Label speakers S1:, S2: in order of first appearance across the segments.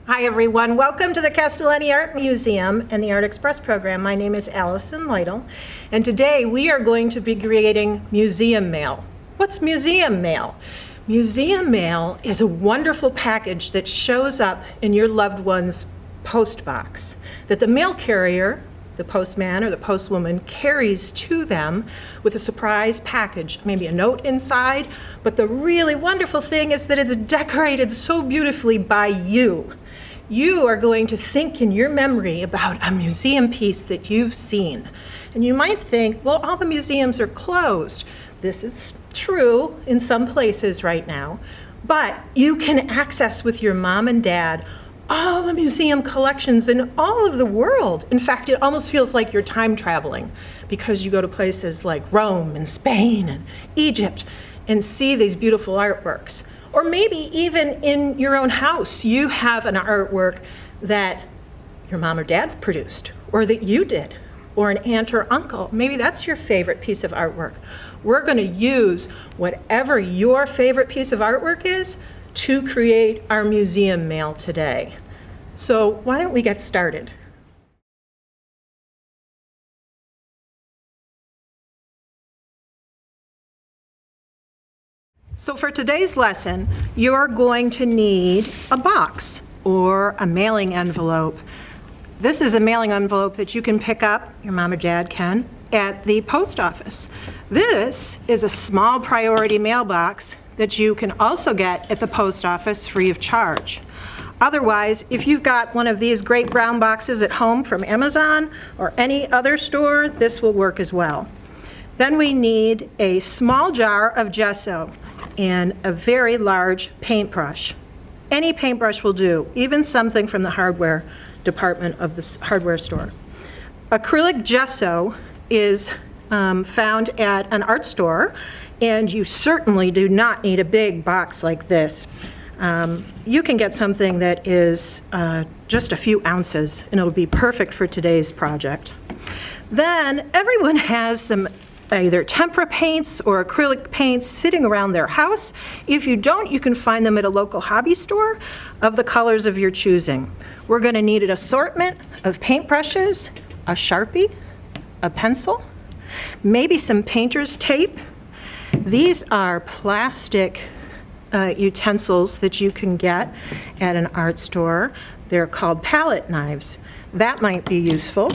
S1: Hi everyone, welcome to the Castellani Art Museum and the Art Express program. My name is Alison Lytle, and today we are going to be creating museum mail. What's museum mail? Museum mail is a wonderful package that shows up in your loved one's post box that the mail carrier, the postman or the postwoman, carries to them with a surprise package, maybe a note inside, but the really wonderful thing is that it's decorated so beautifully by you. You are going to think in your memory about a museum piece that you've seen. And you might think, well, all the museums are closed. This is true in some places right now, but you can access with your mom and dad all the museum collections in all of the world. In fact, it almost feels like you're time traveling because you go to places like Rome and Spain and Egypt and see these beautiful artworks. Or maybe even in your own house, you have an artwork that your mom or dad produced, or that you did, or an aunt or uncle. Maybe that's your favorite piece of artwork. We're going to use whatever your favorite piece of artwork is to create our museum mail today. So why don't we get started? So for today's lesson, you're going to need a box or a mailing envelope. This is a mailing envelope that you can pick up, your mom or dad can, at the post office. This is a small priority mailbox that you can also get at the post office free of charge. Otherwise, if you've got one of these great brown boxes at home from Amazon or any other store, this will work as well. Then we need a small jar of gesso and a very large paintbrush. Any paintbrush will do, even something from the hardware department of the hardware store. Acrylic gesso is found at an art store, and you certainly do not need a big box like this. You can get something that is just a few ounces, and it'll be perfect for today's project. Then everyone has some either tempera paints or acrylic paints sitting around their house. If you don't, you can find them at a local hobby store of the colors of your choosing. We're going to need an assortment of paintbrushes, a Sharpie, a pencil, maybe some painter's tape. These are plastic utensils that you can get at an art store. They're called palette knives. That might be useful.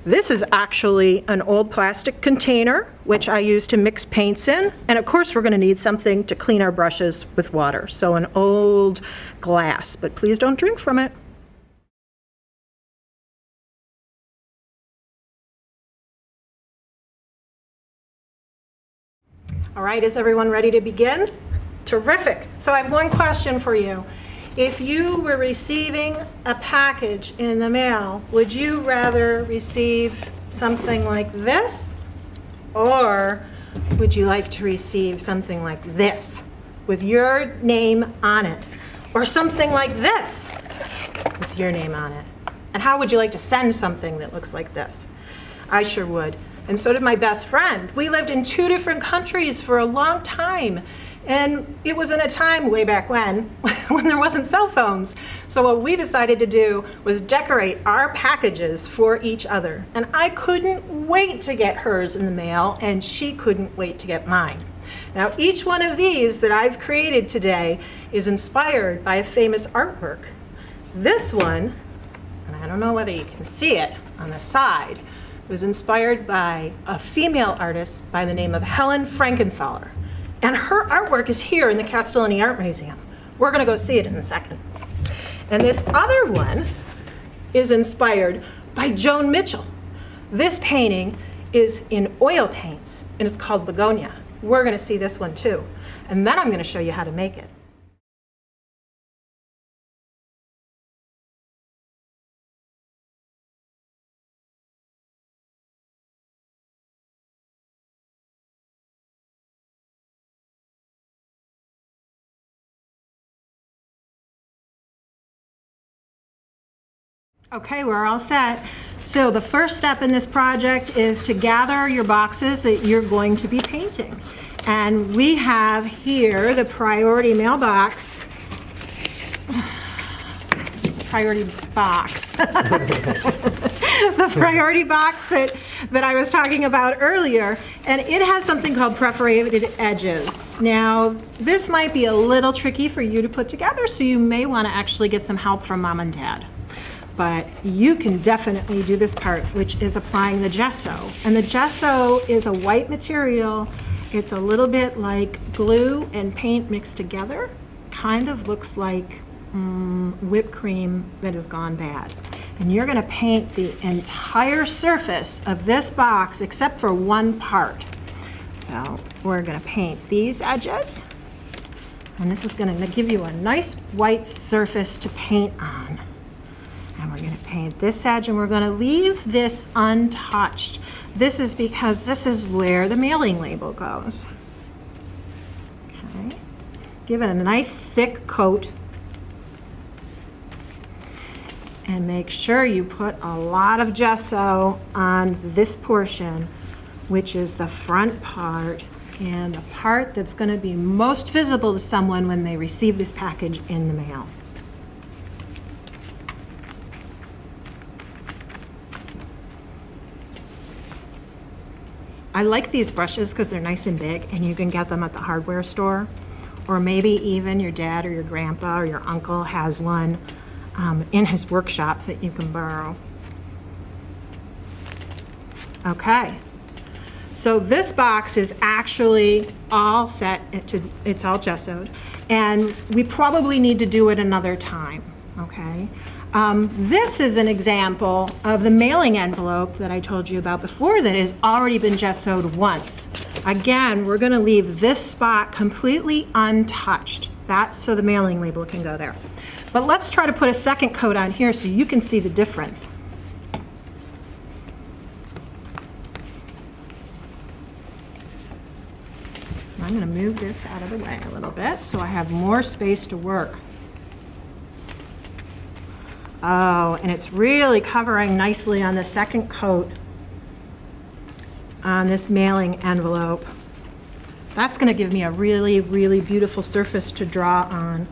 S1: This is actually an old plastic container, which I use to mix paints in. And of course, we're going to need something to clean our brushes with water. So an old glass, but please don't drink from it. All right, is everyone ready to begin? Terrific. So I have one question for you. If you were receiving a package in the mail, would you rather receive something like this, or would you like to receive something like this with your name on it, or something like this with your name on it? And how would you like to send something that looks like this? I sure would. And so did my best friend. We lived in 2 different countries for a long time. And it was in a time way back when there wasn't cell phones. So what we decided to do was decorate our packages for each other. And I couldn't wait to get hers in the mail, and she couldn't wait to get mine. Now, each one of these that I've created today is inspired by a famous artwork. This one, and I don't know whether you can see it on the side, was inspired by a female artist by the name of Helen Frankenthaler. And her artwork is here in the Castellani Art Museum. We're going to go see it in a second. And this other one is inspired by Joan Mitchell. This painting is in oil paints, and it's called Begonia. We're going to see this one too. And then I'm going to show you how to make it. Okay, we're all set. So the first step in this project is to gather your boxes that you're going to be painting. And we have here the priority mailbox priority box. The priority box that I was talking about earlier, and it has something called perforated edges. Now, this might be a little tricky for you to put together, so you may want to actually get some help from mom and dad. But you can definitely do this part, which is applying the gesso. And the gesso is a white material. It's a little bit like glue and paint mixed together. Kind of looks like whipped cream that has gone bad. And you're gonna paint the entire surface of this box except for one part. So we're gonna paint these edges, and this is gonna give you a nice white surface to paint on. And we're gonna paint this edge, and we're gonna leave this untouched. This is because this is where the mailing label goes. Okay. Give it a nice thick coat. And make sure you put a lot of gesso on this portion, which is the front part and the part that's going to be most visible to someone when they receive this package in the mail. I like these brushes because they're nice and big, and you can get them at the hardware store, or maybe even your dad or your grandpa or your uncle has one in his workshop that you can borrow. Okay, so this box is actually all set, it's all gessoed, and we probably need to do it another time, okay? This is an example of the mailing envelope that I told you about before that has already been gessoed once. Again, we're gonna leave this spot completely untouched. That's so the mailing label can go there. But let's try to put a second coat on here so you can see the difference. I'm going to move this out of the way a little bit so I have more space to work. Oh, and it's really covering nicely on the second coat on this mailing envelope. That's going to give me a really, really beautiful surface to draw on.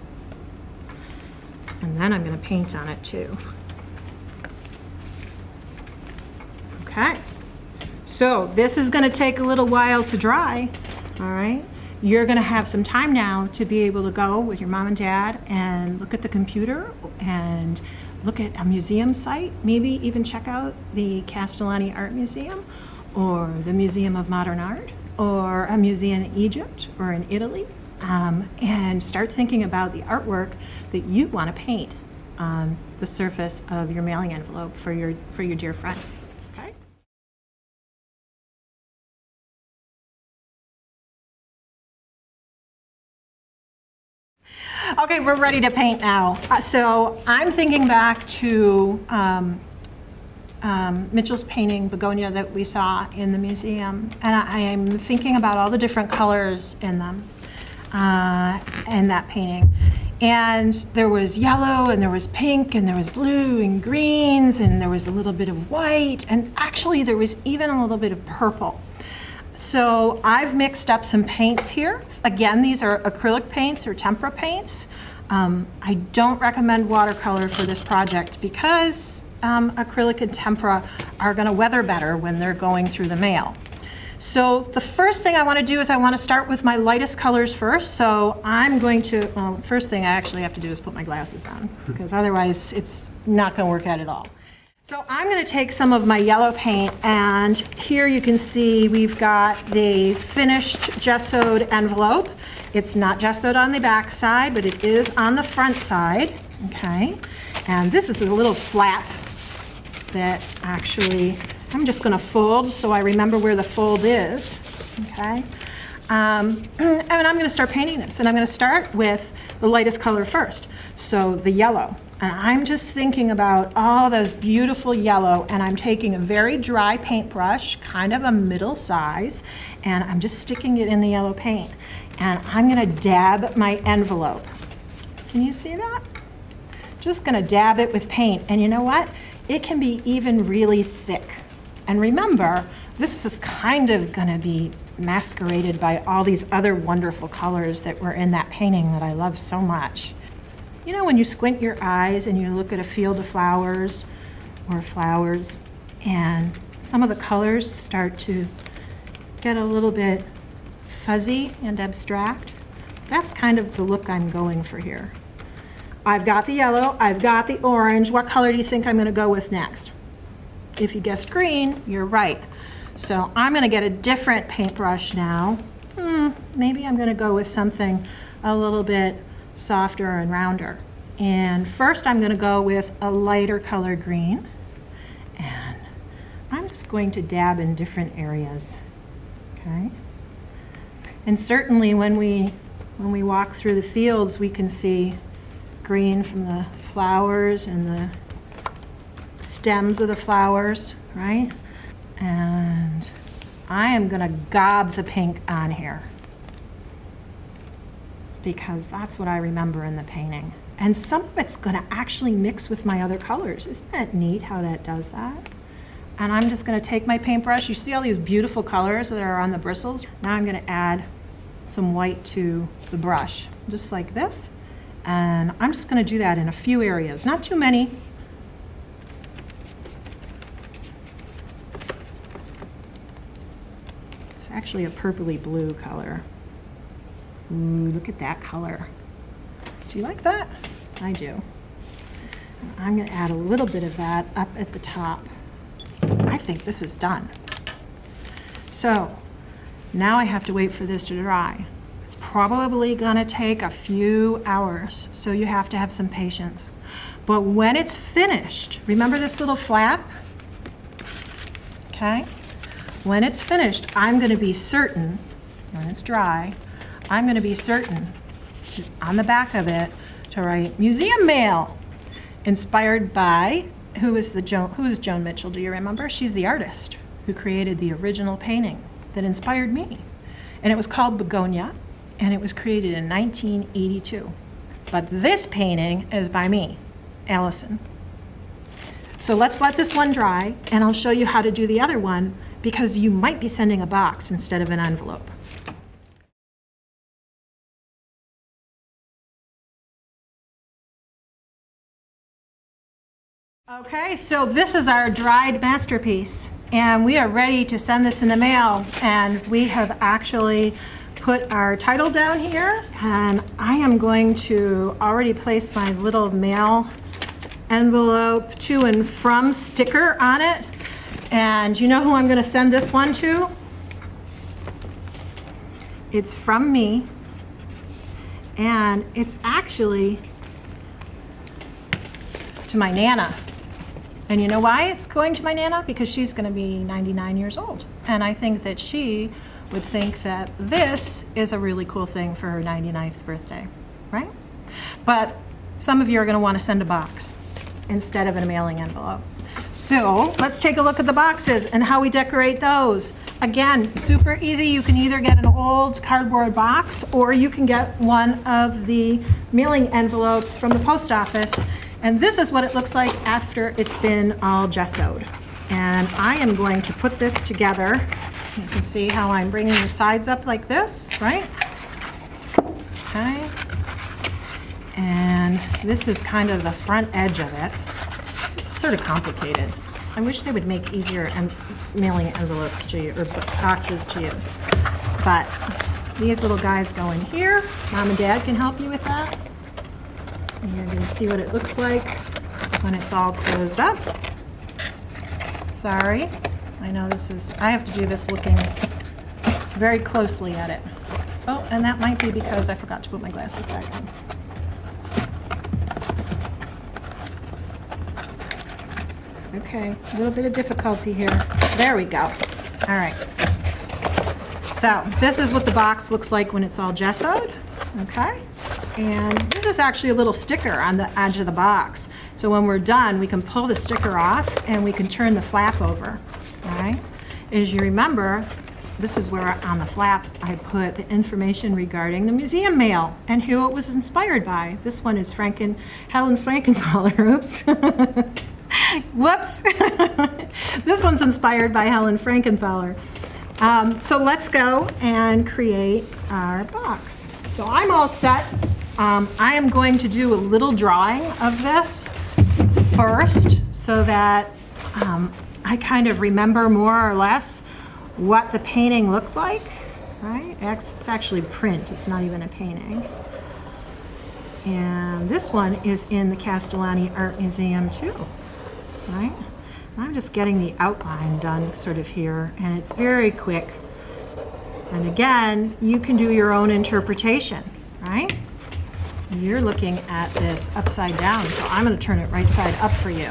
S1: And then I'm going to paint on it too. Okay, so this is going to take a little while to dry, all right? You're going to have some time now to be able to go with your mom and dad and look at the computer and look at a museum site, maybe even check out the Castellani Art Museum or the Museum of Modern Art or a museum in Egypt or in Italy. And start thinking about the artwork that you want to paint on the surface of your mailing envelope for your dear friend. Okay? Okay, we're ready to paint now. So I'm thinking back to Mitchell's painting Begonia that we saw in the museum, and I am thinking about all the different colors in them. In that painting. And there was yellow, and there was pink, and there was blue and greens, and there was a little bit of white, and actually there was even a little bit of purple. So I've mixed up some paints here. Again, these are acrylic paints or tempera paints. I don't recommend watercolor for this project because acrylic and tempera are going to weather better when they're going through the mail. So the first thing I want to do is I want to start with my lightest colors first. So I'm going to, well, first thing I actually have to do is put my glasses on because otherwise it's not going to work out at all. So I'm going to take some of my yellow paint, and here you can see we've got the finished gessoed envelope. It's not gessoed on the back side, but it is on the front side, okay? And this is a little flap that actually I'm just going to fold so I remember where the fold is, okay? And I'm going to start painting this, and I'm going to start with the lightest color first, so the yellow. And I'm just thinking about all those beautiful yellow, and I'm taking a very dry paintbrush, kind of a middle size, and I'm just sticking it in the yellow paint. And I'm going to dab my envelope. Can you see that? Just going to dab it with paint, and you know what? It can be even really thick. And remember, this is kind of going to be masqueraded by all these other wonderful colors that were in that painting that I love so much. You know when you squint your eyes and you look at a field of flowers or flowers and some of the colors start to get a little bit fuzzy and abstract? That's kind of the look I'm going for here. I've got the yellow, I've got the orange. What color do you think I'm going to go with next? If you guessed green, you're right. So I'm going to get a different paintbrush now. Maybe I'm going to go with something a little bit softer and rounder. And first I'm going to go with a lighter color green. And I'm just going to dab in different areas. Okay? And certainly when we walk through the fields, we can see green from the flowers and the stems of the flowers, right? And I am going to gob the pink on here because that's what I remember in the painting. And some of it's going to actually mix with my other colors. Isn't that neat how that does that? And I'm just going to take my paintbrush. You see all these beautiful colors that are on the bristles? Now I'm going to add some white to the brush, just like this. And I'm just going to do that in a few areas, not too many. It's actually a purpley blue color. Ooh, look at that color. Do you like that? I do. And I'm going to add a little bit of that up at the top. I think this is done. So now I have to wait for this to dry. It's probably going to take a few hours, so you have to have some patience. But when it's finished, remember this little flap? Okay? When it's finished, I'm going to be certain, when it's dry, I'm going to be certain to, on the back of it, to write museum mail, inspired by, who is Joan Mitchell, do you remember? She's the artist who created the original painting that inspired me. And it was called Begonia, and it was created in 1982. But this painting is by me, Alison. So let's let this one dry, and I'll show you how to do the other one, because you might be sending a box instead of an envelope. Okay, so this is our dried masterpiece, and we are ready to send this in the mail. And we have actually put our title down here, and I am going to already place my little mail envelope to and from sticker on it. And you know who I'm going to send this one to? It's from me, and it's actually to my Nana. And you know why it's going to my Nana? Because she's going to be 99 years old. And I think that she would think that this is a really cool thing for her 99th birthday, right? But some of you are going to want to send a box instead of a mailing envelope. So let's take a look at the boxes and how we decorate those. Again, super easy. You can either get an old cardboard box or you can get one of the mailing envelopes from the post office. And this is what it looks like after it's been all gessoed. And I am going to put this together. You can see how I'm bringing the sides up like this, right? Okay. And this is kind of the front edge of it. It's sort of complicated. I wish they would make easier mailing envelopes to use, or boxes to use. But these little guys go in here. Mom and Dad can help you with that. And you're going to see what it looks like when it's all closed up. Sorry, I know I have to do this looking very closely at it. Oh, and that might be because I forgot to put my glasses back on. Okay, a little bit of difficulty here. There we go. All right. So this is what the box looks like when it's all gessoed. Okay. And this is actually a little sticker on the edge of the box. So when we're done, we can pull the sticker off and we can turn the flap over. All right. As you remember, this is where on the flap I put the information regarding the museum mail and who it was inspired by. This one is Helen Frankenthaler. Oops. Whoops. This one's inspired by Helen Frankenthaler. So let's go and create our box. So I'm all set. I am going to do a little drawing of this first so that I kind of remember more or less what the painting looked like, right? It's actually print, it's not even a painting. And this one is in the Castellani Art Museum too, right? I'm just getting the outline done sort of here, and it's very quick. And again, you can do your own interpretation, right? You're looking at this upside down, so I'm going to turn it right side up for you,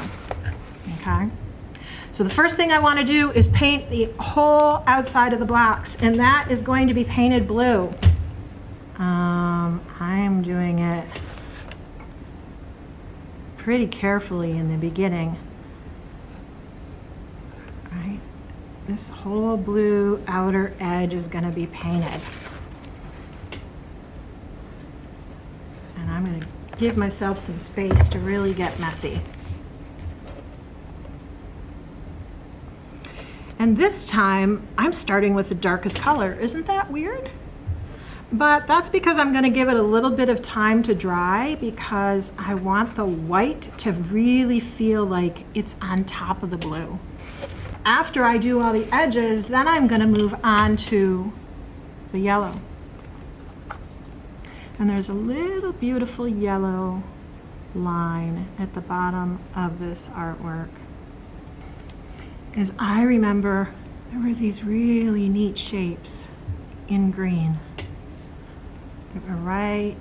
S1: okay? So the first thing I want to do is paint the whole outside of the blocks, and that is going to be painted blue. I'm doing it pretty carefully in the beginning. Right? This whole blue outer edge is going to be painted. And I'm going to give myself some space to really get messy. And this time, I'm starting with the darkest color. Isn't that weird? But that's because I'm going to give it a little bit of time to dry because I want the white to really feel like it's on top of the blue. After I do all the edges, then I'm going to move on to the yellow. And there's a little beautiful yellow line at the bottom of this artwork. As I remember, there were these really neat shapes in green that were right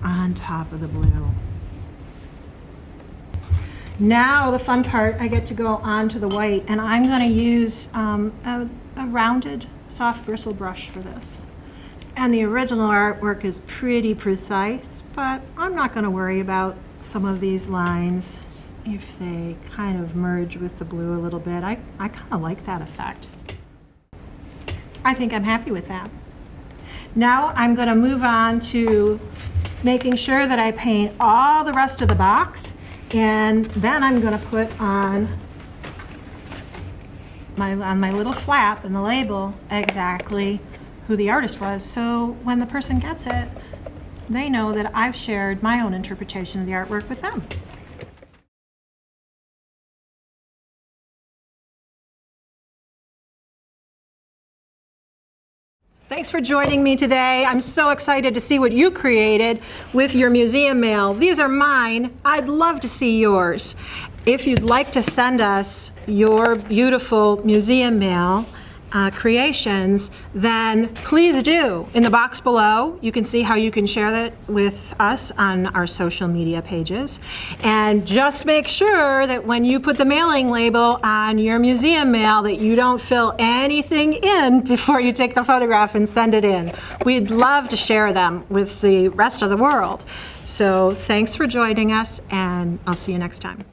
S1: on top of the blue. Now the fun part, I get to go on to the white, and I'm going to use a rounded soft bristle brush for this. And the original artwork is pretty precise, but I'm not going to worry about some of these lines if they kind of merge with the blue a little bit. I kind of like that effect. I think I'm happy with that. Now I'm going to move on to making sure that I paint all the rest of the box, and then I'm going to put on my little flap and the label exactly who the artist was, so when the person gets it, they know that I've shared my own interpretation of the artwork with them. Thanks for joining me today. I'm so excited to see what you created with your museum mail. These are mine. I'd love to see yours. If you'd like to send us your beautiful museum mail creations, then please do. In the box below, you can see how you can share that with us on our social media pages. And just make sure that when you put the mailing label on your museum mail that you don't fill anything in before you take the photograph and send it in. We'd love to share them with the rest of the world. So thanks for joining us, and I'll see you next time.